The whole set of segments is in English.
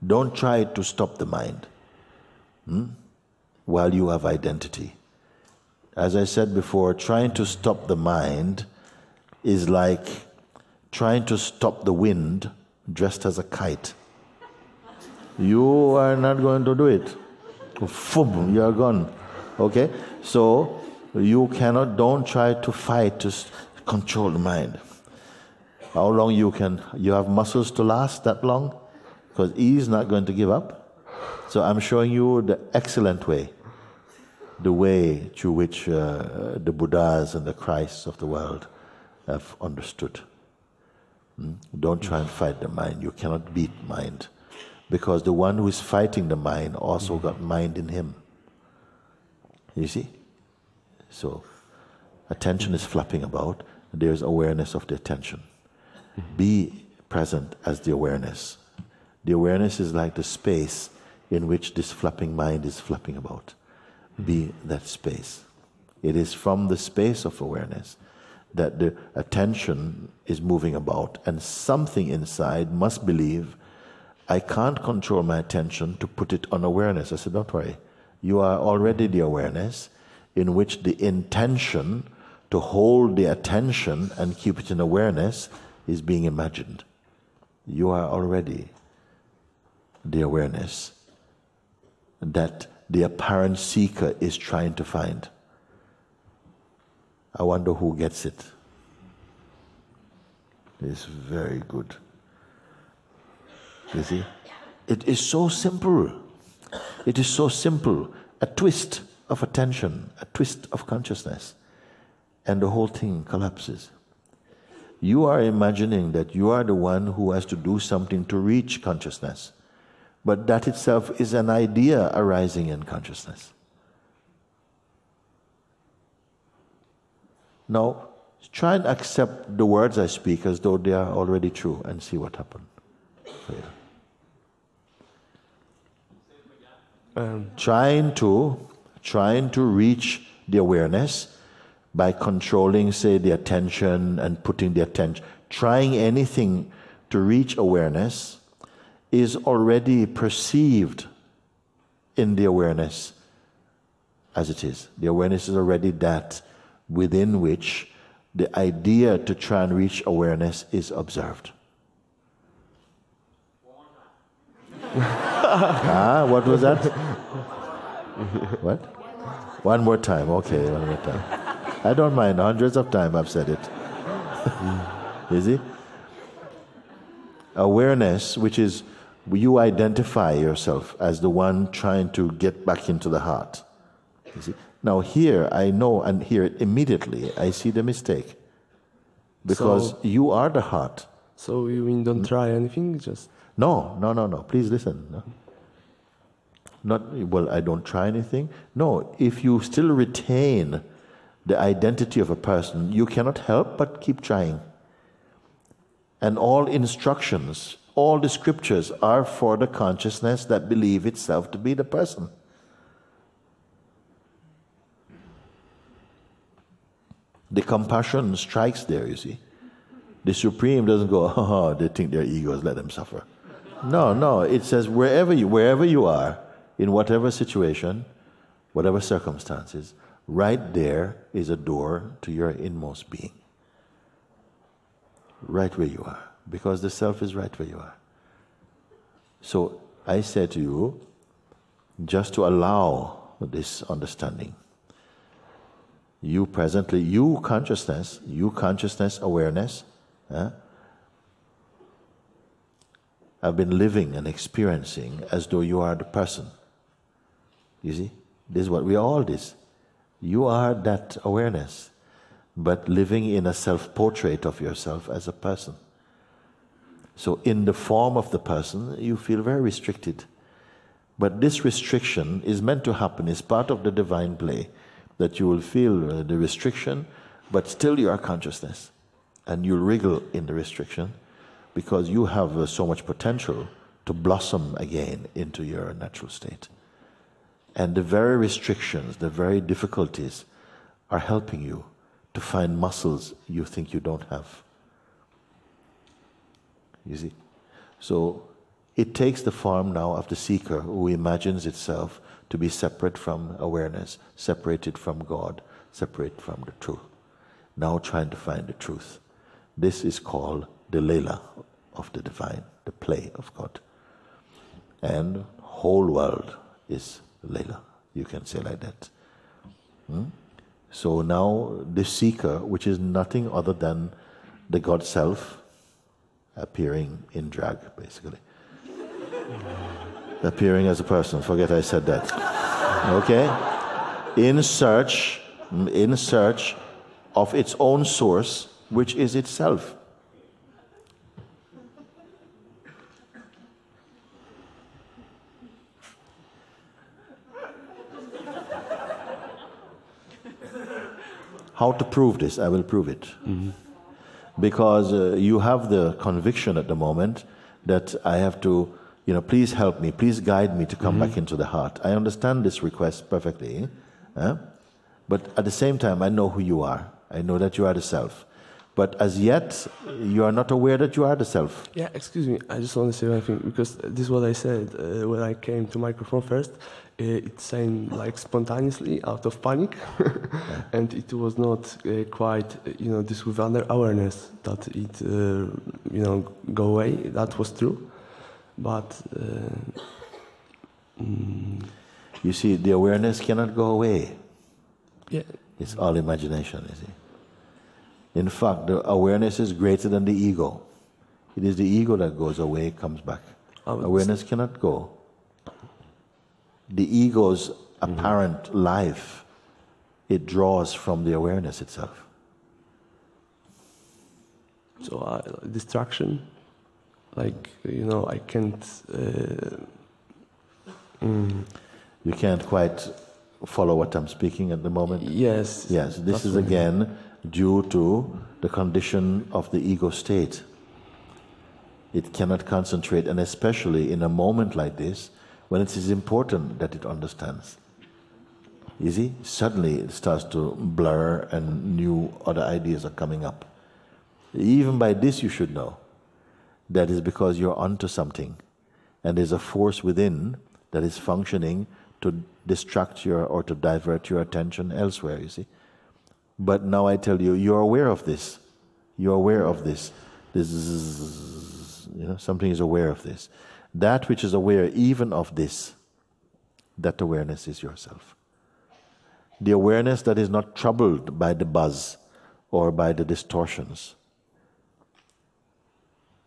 Don't try to stop the mind while you have identity. As I said before, trying to stop the mind is like trying to stop the wind dressed as a kite. You are not going to do it. Boom, you are gone. Okay? So you cannot, don't try to fight to control the mind. How long you have muscles to last that long? Because he is not going to give up. So I'm showing you the excellent way, the way through which the Buddhas and the Christs of the world have understood. Don't try and fight the mind. You cannot beat mind. Because the one who is fighting the mind also got mind in him. You see? So, attention is flapping about. There's awareness of the attention. Be present as the awareness. The awareness is like the space in which this flapping mind is flapping about. Be that space. It is from the space of awareness that the attention is moving about, and something inside must believe, I can't control my attention to put it on awareness. I said, don't worry. You are already the awareness in which the intention to hold the attention and keep it in awareness is being imagined. You are already the awareness that the apparent seeker is trying to find. I wonder who gets it. It's very good. You see? It is so simple. It is so simple. A twist of attention, a twist of consciousness, and the whole thing collapses. You are imagining that you are the one who has to do something to reach consciousness. But that itself is an idea arising in consciousness. Now, try and accept the words I speak as though they are already true and see what happens. Trying to reach the awareness by controlling, say, the attention and putting the attention, trying anything to reach awareness is already perceived in the awareness as it is. The awareness is already that within which the idea to try and reach awareness is observed. What was that? What? One more time. Okay, one more time. I don't mind. Hundreds of times I've said it. You see? Awareness, which is you identify yourself as the one trying to get back into the heart. You see? Now here I know, and here immediately I see the mistake. Because you are the heart. So you mean don't try anything? Just No. Please listen. No. Not, well, I don't try anything. No, if you still retain the identity of a person, you cannot help but keep trying. And all instructions, all the scriptures are for the consciousness that believes itself to be the person. The compassion strikes there, you see. The Supreme doesn't go, oh, they think they're egos, let them suffer. No, it says wherever you are, in whatever situation, whatever circumstances, right there is a door to your inmost being. Right where you are, because the self is right where you are. So I say to you, just to allow this understanding, you presently, you consciousness, awareness, have been living and experiencing as though you are the person. You see, this is what we are all this. You are that awareness, but living in a self-portrait of yourself as a person. So in the form of the person, you feel very restricted. But this restriction is meant to happen, is part of the divine play, that you will feel the restriction, but still you are consciousness. And you wriggle in the restriction because you have so much potential to blossom again into your natural state. And the very restrictions, the very difficulties are helping you to find muscles you think you don't have. You see? So it takes the form now of the seeker who imagines itself to be separate from awareness, separated from God, separate from the truth. Now trying to find the truth. This is called the Leela of the divine, the play of God. And whole world is Leela, you can say like that. So now the seeker, which is nothing other than the God self, appearing in drag, basically. Appearing as a person, forget I said that. Okay? In search of its own source, which is itself. How to prove this? I will prove it. Because you have the conviction at the moment that I have to, please help me, please guide me to come back into the heart. I understand this request perfectly. But at the same time, I know who you are. I know that you are the self. But as yet, you are not aware that you are the self. Yeah, excuse me, I just want to say one thing, because this is what I said when I came to microphone first. It sang like spontaneously, out of panic, and it was not quite, this with awareness that it, go away. That was true, but you see, the awareness cannot go away. Yeah, it's all imagination. You see, in fact, the awareness is greater than the ego. It is the ego that goes away, comes back. Awareness cannot go. The ego's apparent life, it draws from the awareness itself. So distraction, like, I can't... You can't quite follow what I'm speaking at the moment? Yes. Yes, this is again due to the condition of the ego state. It cannot concentrate, and especially in a moment like this, when it is important that it understands. You see, suddenly it starts to blur and new other ideas are coming up. Even by this you should know that is because you're onto something, and there's a force within that is functioning to distract or to divert your attention elsewhere, you see. But now I tell you, you're aware of this. You're aware of this. This is, something is aware of this. That which is aware even of this, that awareness is yourself. The awareness that is not troubled by the buzz or by the distortions,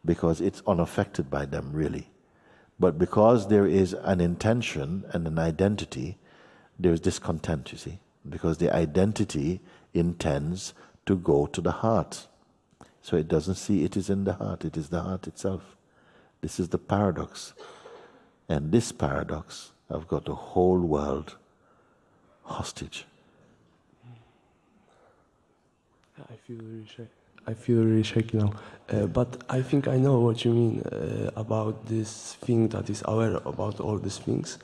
because it's unaffected by them really. But because there is an intention and an identity, there's discontent, you see, because the identity intends to go to the heart. So it doesn't see it is in the heart, it is the heart itself. This is the paradox. And this paradox, I've got the whole world hostage. I feel really shaky now. But I think I know what you mean about this thing that is aware about all these things.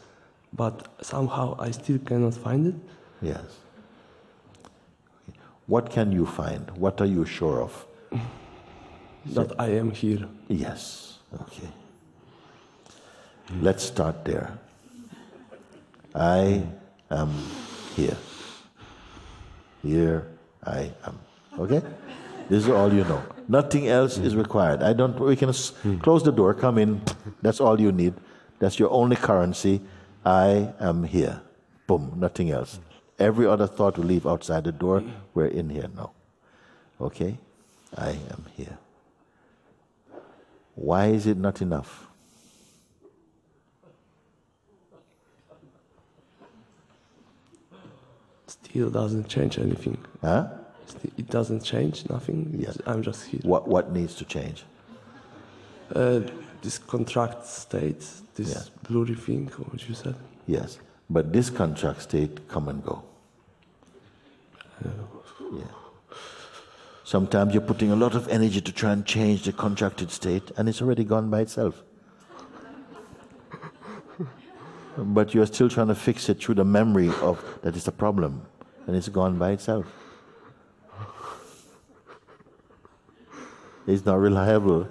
But somehow I still cannot find it. Yes. What can you find? What are you sure of? That I am here. Yes. Okay. Let's start there. I am here. Here I am. Okay? This is all you know. Nothing else is required. We can close the door, come in. That's all you need. That's your only currency. I am here. Boom, nothing else. Every other thought will leave outside the door. We're in here now. Okay? I am here. Why is it not enough? Still doesn't change anything. Huh? It doesn't change nothing. Yes. I'm just here. What needs to change? This contract state, this blurry thing, what you said. Yes, but this contract state come and go. Yeah. Sometimes you're putting a lot of energy to try and change the contracted state, and it's already gone by itself. But you're still trying to fix it through the memory of that it's a problem, and it's gone by itself. It's not reliable.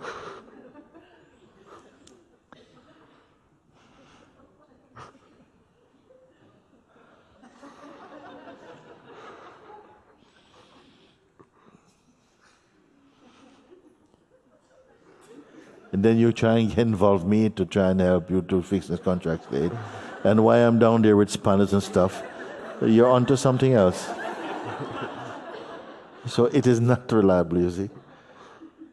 And then you try and involve me to try and help you to fix this contract state. And while I'm down there with spanners and stuff, you're onto something else. So it is not reliable, you see.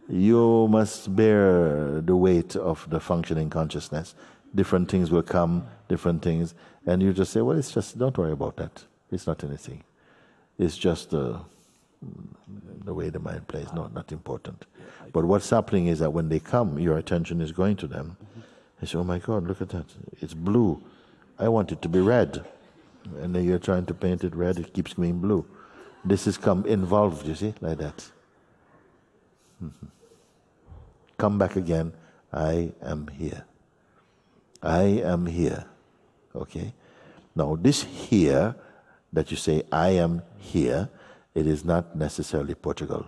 You must bear the weight of the functioning consciousness. Different things will come, different things, and you just say, well, it's just, don't worry about that. It's not anything. It's just the way the mind plays. No, not important. But what's happening is that when they come, your attention is going to them. You say, oh my God, look at that. It's blue. I want it to be red. And then you're trying to paint it red, it keeps going blue. This is involved, you see, like that. Come back again. I am here. I am here. Okay? Now, this here, that you say, I am here, it is not necessarily Portugal.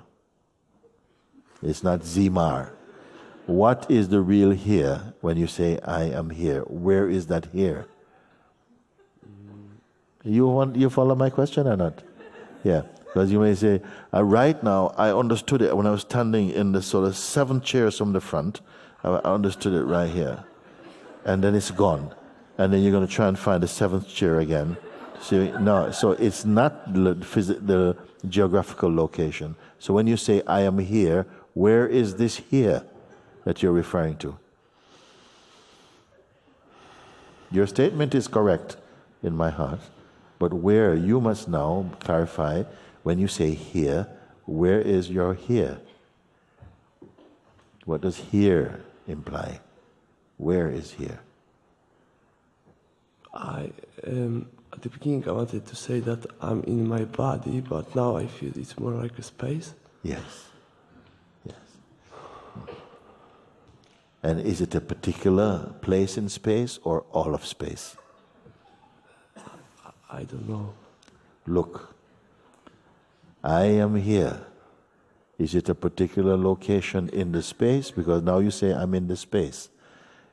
It's not Zmar. What is the real here when you say, I am here? Where is that here? You follow my question or not? Yeah, because you may say, right now, I understood it when I was standing in the sort of 7 chairs from the front. I understood it right here. And then it's gone. And then you're going to try and find the 7th chair again. No, so it's not the geographical location. So when you say, I am here, where is this here that you're referring to? Your statement is correct in my heart. But where, you must now clarify, when you say here, where is your here? What does here imply? Where is here? At the beginning I wanted to say that I'm in my body, but now I feel it's more like a space. Yes. Yes. And is it a particular place in space or all of space? I don't know. Look, I am here. Is it a particular location in the space? Because now you say I'm in the space.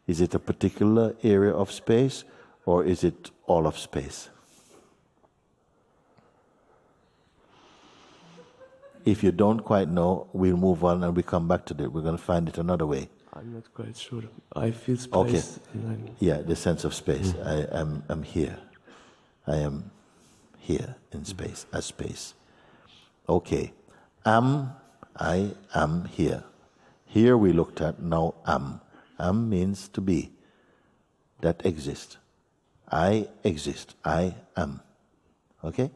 Is it a particular area of space or is it all of space? If you don't quite know, we'll move on and we come back to it. We're going to find it another way. I'm not quite sure. I feel space. Okay. Yeah, the sense of space. I'm here. I am here in space, as space. Okay. I am here. Here we looked at, now am. Am means to be. That exists. I exist. I am. Okay?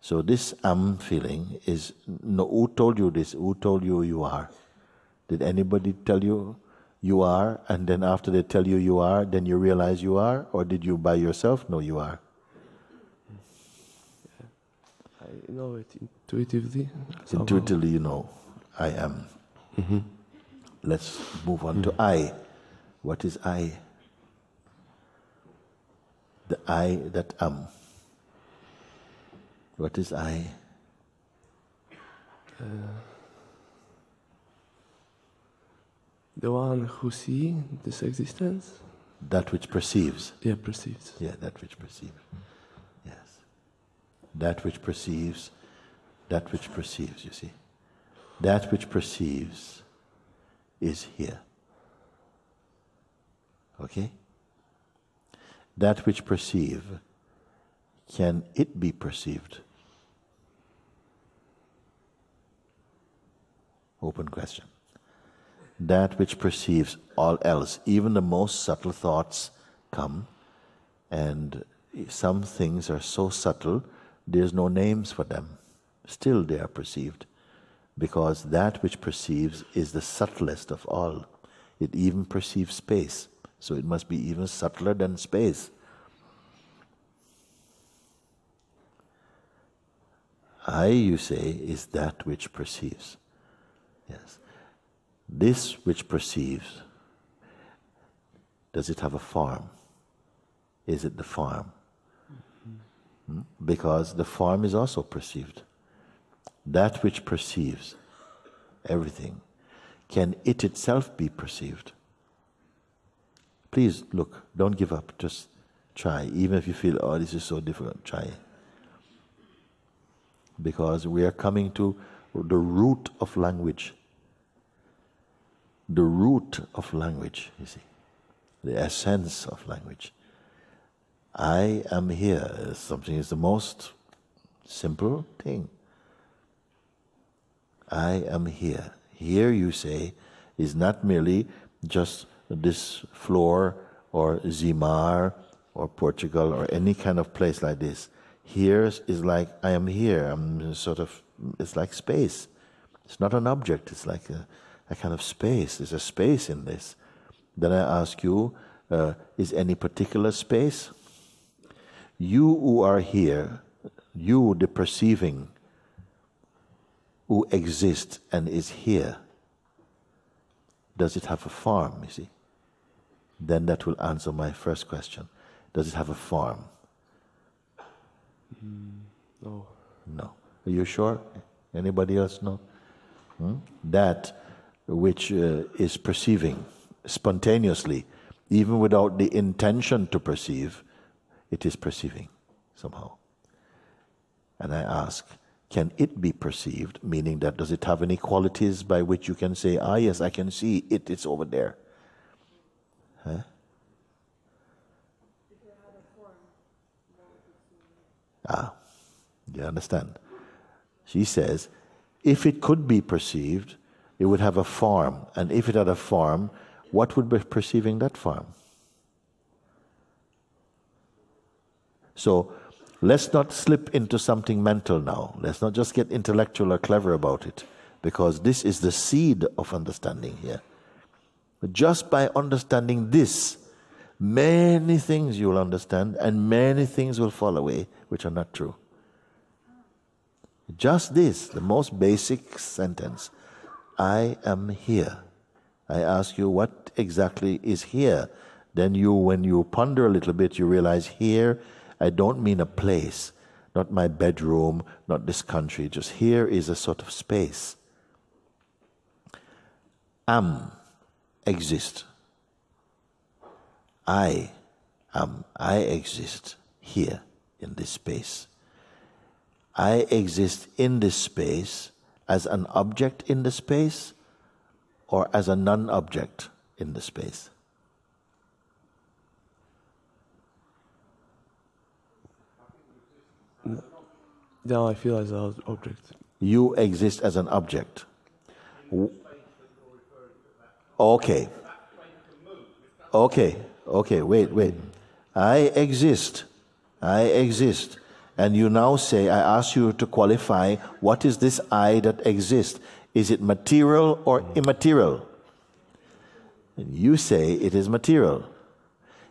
So this am feeling is, no, who told you this? Who told you you are? Did anybody tell you you are, and then after they tell you you are, then you realize you are? Or did you by yourself know you are? I know it intuitively. Intuitively you know, I am. Mm-hmm. Let's move on to I. What is I? The I that am. What is I? The one who sees this existence? That which perceives. Yeah, perceives. Yeah, that which perceives. Yes. That which perceives, you see. That which perceives is here. Okay? That which perceive, can it be perceived? Open question. That which perceives all else, even the most subtle thoughts come, and some things are so subtle, there's no names for them. Still they are perceived, because that which perceives is the subtlest of all. It even perceives space, so it must be even subtler than space. I, you say, is that which perceives. Yes. This which perceives, does it have a form? Is it the form? Mm-hmm. Because the form is also perceived. That which perceives everything, can it itself be perceived? Please look, don't give up, just try. Even if you feel, oh, this is so difficult, try it. Because we are coming to the root of language. the root of language, you see, the essence of language. I am here. Something is the most simple thing. I am here. Here, you say, is not merely just this floor or Zmar or Portugal or any kind of place like this. Here is like, I am here. I'm sort of, it's like space. It's not an object. It's like a kind of space. There's a space in this. Then I ask you, is any particular space? You who are here, you, the perceiving, who exists and is here, does it have a form, you see? Then that will answer my first question. Does it have a form? No. No. Are you sure? Anybody else know? That which is perceiving spontaneously, even without the intention to perceive, it is perceiving somehow. And I ask, can it be perceived? Meaning that, does it have any qualities by which you can say, ah, yes, I can see it, it's over there? Huh? Ah, you understand? She says, if it could be perceived, it would have a form. And if it had a form, what would be perceiving that form? So, let's not slip into something mental now. Let's not just get intellectual or clever about it, because this is the seed of understanding here. Just by understanding this, many things you will understand and many things will fall away which are not true. Just this, the most basic sentence, I am here. I ask you, what exactly is here? Then you, when you ponder a little bit, you realize here, I don't mean a place, not my bedroom, not this country, just here is a sort of space. Am, exist. I am, I exist here in this space. I exist in this space as an object in the space or as a non-object in the space. Now I feel as an object. You exist as an object. Okay. Okay, wait. I exist. And you now say, I ask you to qualify, what is this I that exists? Is it material or immaterial? And you say it is material.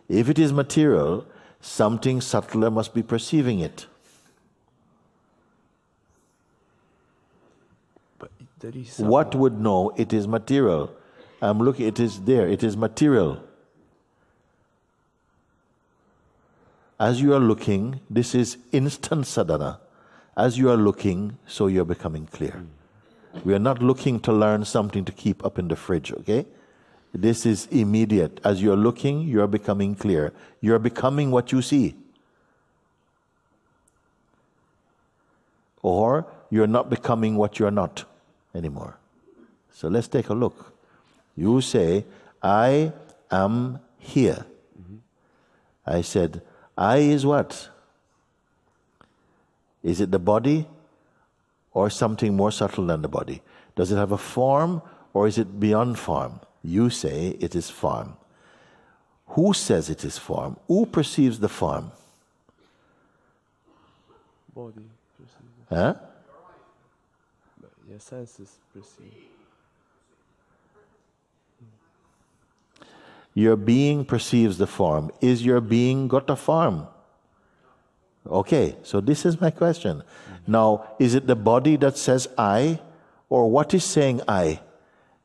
If it is material, something subtler must be perceiving it. But there is What would know it is material? I'm looking, it is there, it is material. As you are looking, this is instant sadhana. As you are looking, so you are becoming clear. We are not looking to learn something to keep up in the fridge, okay? This is immediate. As you are looking, you are becoming clear. You are becoming what you see. Or you are not becoming what you are not anymore. So let's take a look. You say, I am here. I said, I is what? Is it the body or something more subtle than the body? Does it have a form or is it beyond form? You say it is form. Who says it is form? Who perceives the form? body perceives. Huh? Your senses perceive. Your being perceives the form. Is your being got a form? Okay, so this is my question. Now, is it the body that says I, or what is saying I?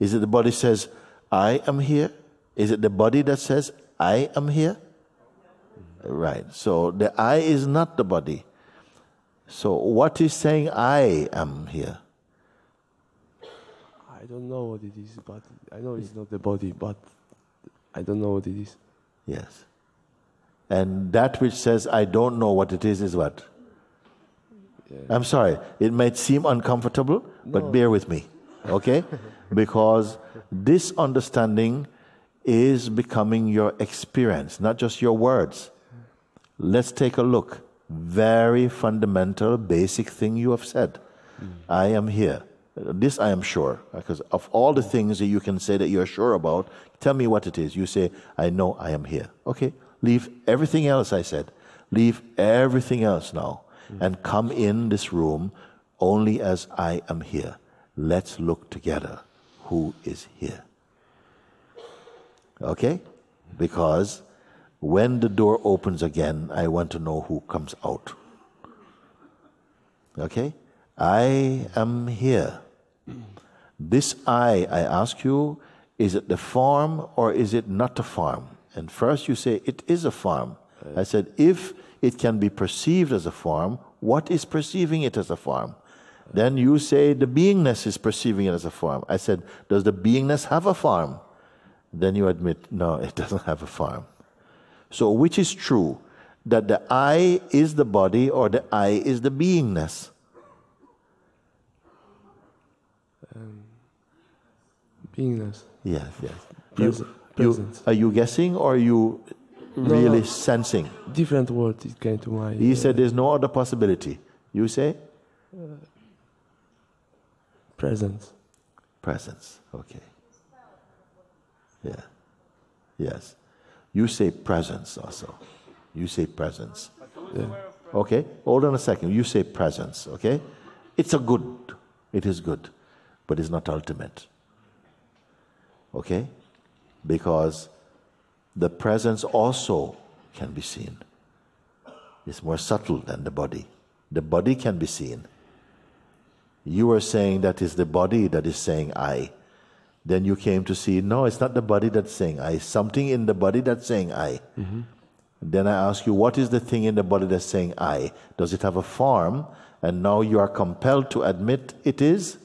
Is it the body says, I am here? Is it the body that says, I am here? Right, so the I is not the body. So what is saying I am here? I don't know what it is, but I know it's not the body, but I don't know what it is. Yes. And that which says, I don't know what it is what? Yeah. I'm sorry, it might seem uncomfortable, but No. bear with me. okay? Because this understanding is becoming your experience, not just your words. Let's take a look. Very fundamental, basic thing you have said. I am here. This I am sure. Because of all the things that you can say that you're sure about, tell me what it is. You say, I know I am here. Okay, leave everything else I said. Leave everything else now. And come in this room only as I am here. Let's look together. Who is here? Okay? Because when the door opens again, I want to know who comes out. Okay? I am here. This I ask you, is it the form or is it not a form? And first you say, it is a form. I said, if it can be perceived as a form, what is perceiving it as a form? Then you say, the beingness is perceiving it as a form. I said, does the beingness have a form? Then you admit, no, it doesn't have a form. So which is true? That the I is the body or the I is the beingness? Beingness. Yes, yes. Presence. Are you guessing or are you really sensing? Different word it came to mind. He said there's no other possibility. You say? Presence. Presence, okay. Yeah. Yes. You say presence also. You say presence. Yeah. Okay, hold on a second. You say presence, okay? It's a good. It is good. But it's not ultimate. Okay? Because the presence also can be seen. It's more subtle than the body. The body can be seen. You were saying that is the body that is saying I. Then you came to see, no, it's not the body that's saying I. Something in the body that's saying I. Mm-hmm. Then I ask you, what is the thing in the body that's saying I? Does it have a form? And now you are compelled to admit it is?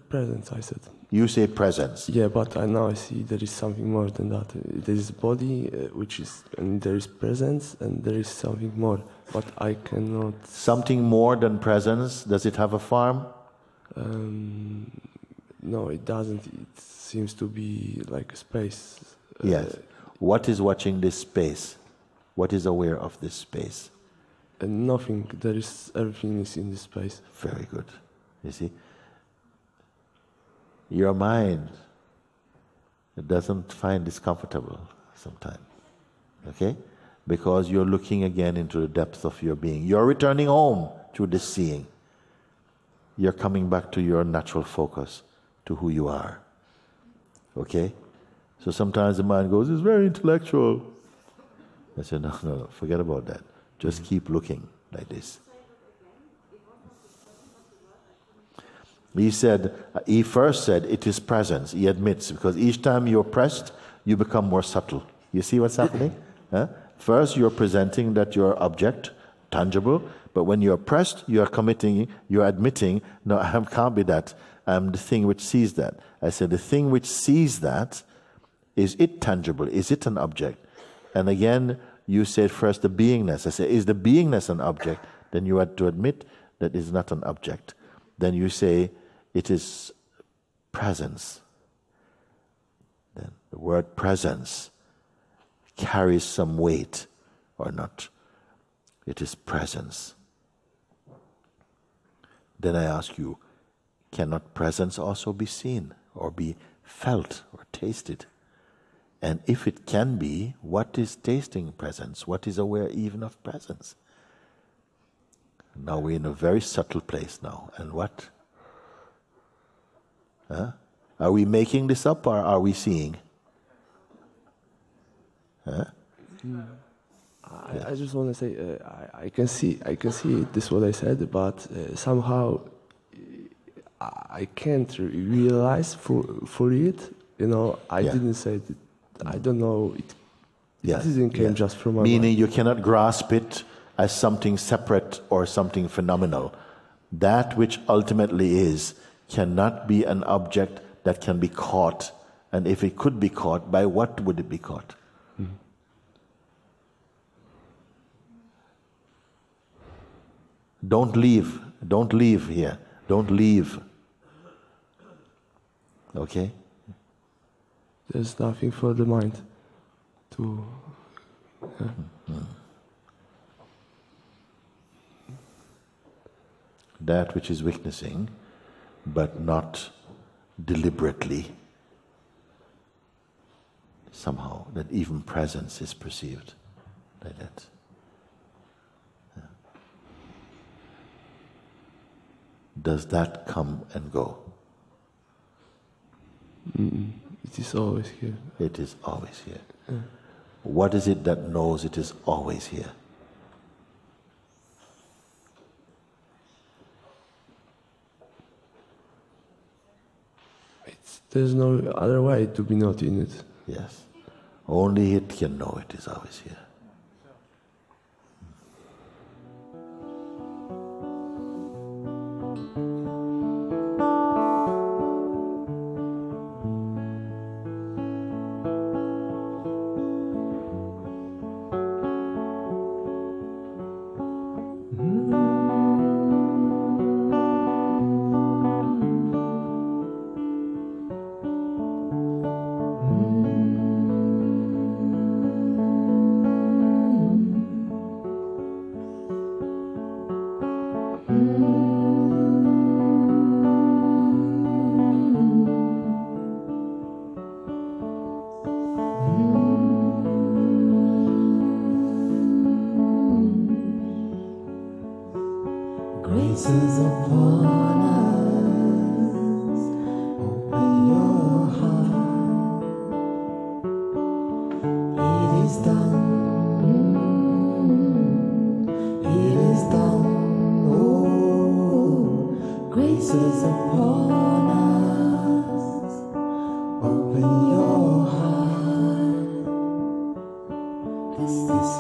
Presence, I said. You say presence. Yeah, but now I see there is something more than that. There is body, which is, and there is presence, and there is something more. But I cannot. Something more than presence. Does it have a form? No, it doesn't. It seems to be like a space. Yes. What is watching this space? What is aware of this space? And nothing. There is everything is in this space. Very good. You see. Your mind doesn't find this comfortable sometimes, okay? Because you're looking again into the depths of your being. You're returning home through this seeing. You're coming back to your natural focus, to who you are, okay? So sometimes the mind goes, it's very intellectual. I said, no, forget about that. Just keep looking like this. He first said, it is presence. He admits, because each time you're pressed, you become more subtle. You see what's happening? Huh? First, you're presenting that you're object, tangible, but when you're pressed, you're admitting, no, I can't be that. I'm the thing which sees that. I said, the thing which sees that, is it tangible? Is it an object? And again, you said first the beingness. I said, is the beingness an object? Then you had to admit that it's not an object. Then you say, it is presence. Then the word presence carries some weight or not. It is presence. Then I ask you, cannot presence also be seen or be felt or tasted? And if it can be, what is tasting presence? What is aware even of presence? Now we're in a very subtle place now. And what? Huh? Are we making this up or are we seeing? Huh? I just want to say I can see this is what I said, but somehow I can't realize for it. You know, I didn't say it. I don't know. It didn't came just from my Meaning mind. you cannot grasp it as something separate or something phenomenal. That which ultimately is cannot be an object that can be caught. And if it could be caught, by what would it be caught? Mm-hmm. Don't leave here. Don't leave. Okay? There's nothing for the mind to... That which is witnessing, but not deliberately, somehow, that even presence is perceived like that. Yeah. Does that come and go? It is always here. It is always here. Yeah. What is it that knows it is always here? There's no other way to be not in it. Yes. Only it can know it is always here. Graces upon us, open your heart. It is done, it is done. Oh, graces upon us, open your heart. This is